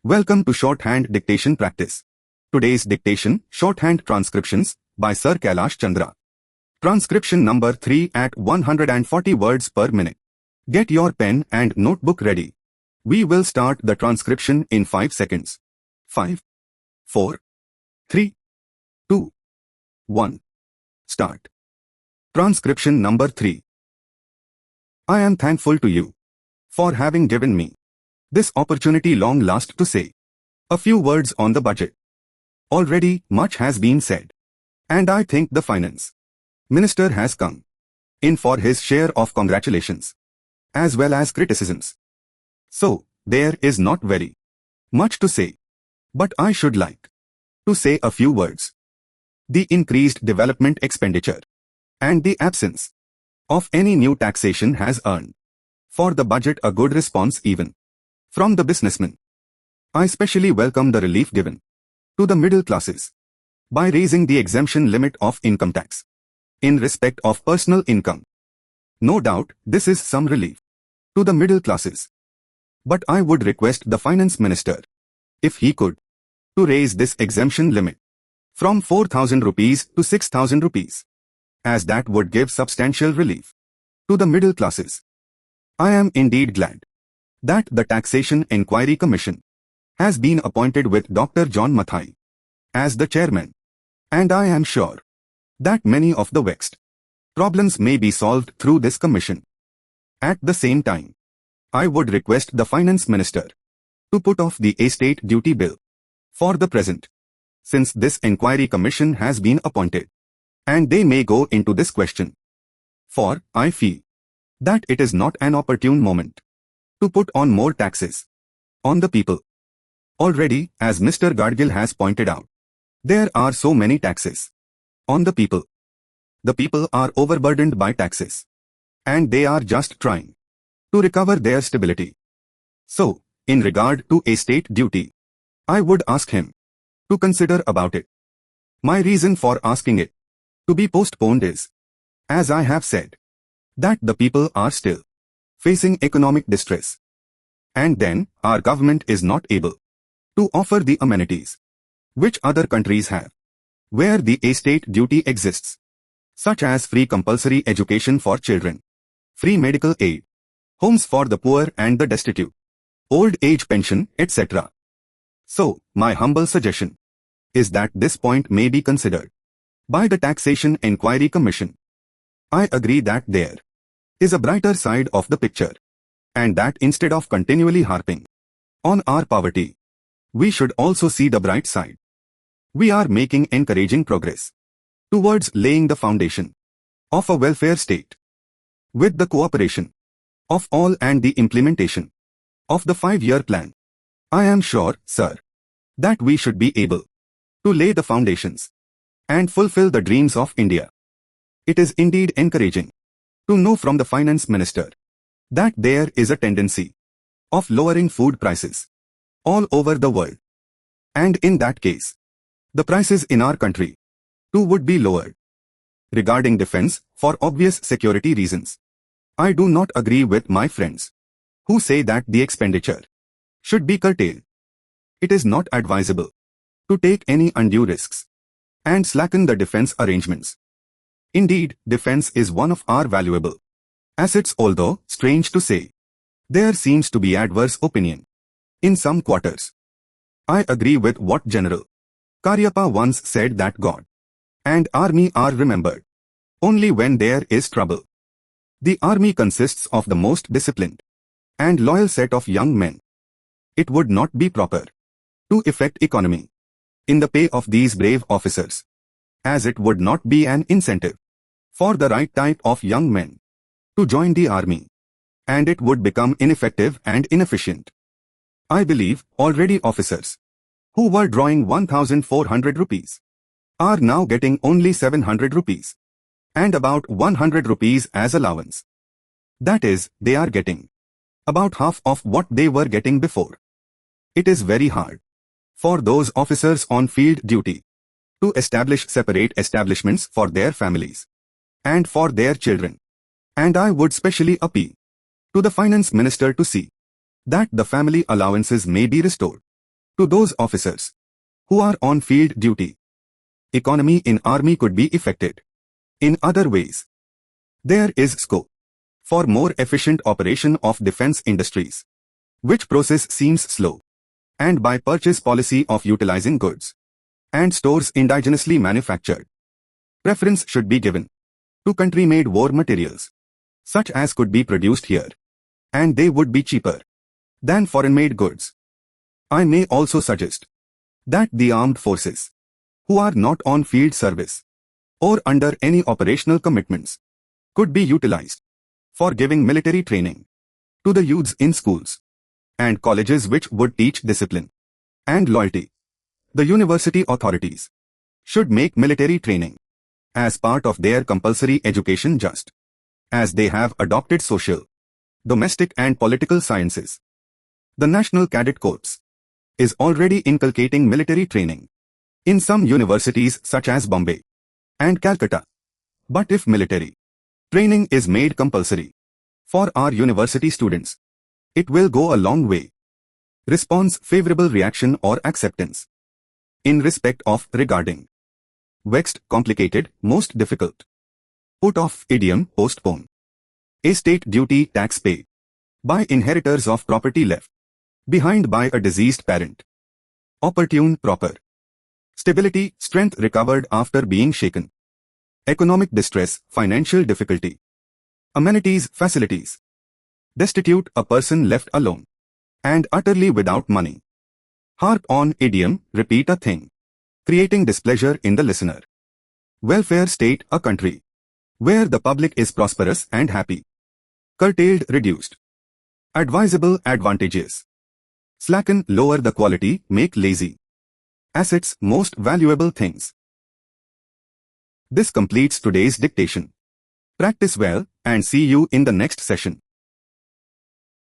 Welcome to Shorthand Dictation Practice. Today's dictation, Shorthand Transcriptions, by Sir Kailash Chandra. Transcription number 3 at 140 words per minute. Get your pen and notebook ready. We will start the transcription in 5 seconds. 5, 4, 3, 2, 1. Start. Transcription number 3. I am thankful to you for having given me this opportunity long last to say a few words on the budget. Already much has been said, and I think the finance minister has come in for his share of congratulations as well as criticisms. So, there is not very much to say, but I should like to say a few words. The increased development expenditure and the absence of any new taxation has earned for the budget a good response even from the businessmen. I specially welcome the relief given to the middle classes by raising the exemption limit of income tax in respect of personal income. No doubt this is some relief to the middle classes. But I would request the finance minister, if he could, to raise this exemption limit from 4,000 rupees to 6,000 rupees, as that would give substantial relief to the middle classes. I am indeed glad that the Taxation Inquiry Commission has been appointed with Dr. John Mathai as the chairman, and I am sure that many of the vexed problems may be solved through this commission. At the same time, I would request the finance minister to put off the estate duty bill for the present, since this inquiry commission has been appointed, and they may go into this question. For I feel that it is not an opportune moment to put on more taxes on the people. Already, as Mr. Gadgil has pointed out, there are so many taxes on the people. The people are overburdened by taxes, and they are just trying to recover their stability. So, in regard to estate duty, I would ask him to consider about it. My reason for asking it to be postponed is, as I have said, that the people are still facing economic distress, and then our government is not able to offer the amenities which other countries have, where the estate duty exists, such as free compulsory education for children, free medical aid, homes for the poor and the destitute, old age pension, etc. So, my humble suggestion is that this point may be considered by the Taxation Inquiry Commission. I agree that there is a brighter side of the picture, and that instead of continually harping on our poverty, we should also see the bright side. We are making encouraging progress towards laying the foundation of a welfare state. With the cooperation of all and the implementation of the 5-year plan, I am sure, sir, that we should be able to lay the foundations and fulfill the dreams of India. It is indeed encouraging to know from the finance minister that there is a tendency of lowering food prices all over the world. And in that case, the prices in our country too would be lowered. Regarding defense, for obvious security reasons, I do not agree with my friends who say that the expenditure should be curtailed. It is not advisable to take any undue risks and slacken the defense arrangements. Indeed, defense is one of our valuable assets, although, strange to say, there seems to be adverse opinion in some quarters. I agree with what General Karyappa once said, that God and army are remembered only when there is trouble. The army consists of the most disciplined and loyal set of young men. It would not be proper to effect economy in the pay of these brave officers, as it would not be an incentive for the right type of young men to join the army, and it would become ineffective and inefficient. I believe already officers who were drawing 1,400 rupees are now getting only 700 rupees and about 100 rupees as allowance. That is, they are getting about half of what they were getting before. It is very hard for those officers on field duty to establish separate establishments for their families and for their children, and I would specially appeal to the finance minister to see that the family allowances may be restored To those officers who are on field duty, economy in army could be affected. In other ways, there is scope for more efficient operation of defense industries, which process seems slow, and by purchase policy of utilizing goods and stores indigenously manufactured. Preference should be given to country-made war materials, such as could be produced here, and they would be cheaper than foreign-made goods. I may also suggest that the armed forces, who are not on field service or under any operational commitments, could be utilized for giving military training to the youths in schools and colleges which would teach discipline and loyalty. The university authorities should make military training as part of their compulsory education, just as they have adopted social, domestic and political sciences. The National Cadet Corps is already inculcating military training in some universities such as Bombay and Calcutta. But if military training is made compulsory for our university students, it will go a long way. Response: favorable reaction or acceptance. In respect of regarding. Vexed, complicated, most difficult. Put off, idiom, postpone. Estate duty, tax pay by inheritors of property left behind by a deceased parent. Opportune, proper. Stability, strength recovered after being shaken. Economic distress, financial difficulty. Amenities, facilities. Destitute, a person left alone and utterly without money. Harp on, idiom, repeat a thing, creating displeasure in the listener. Welfare state, a country where the public is prosperous and happy. Curtailed, reduced. Advisable, advantageous. Slacken, lower the quality, make lazy. Assets, most valuable things. This completes today's dictation. Practice well and see you in the next session.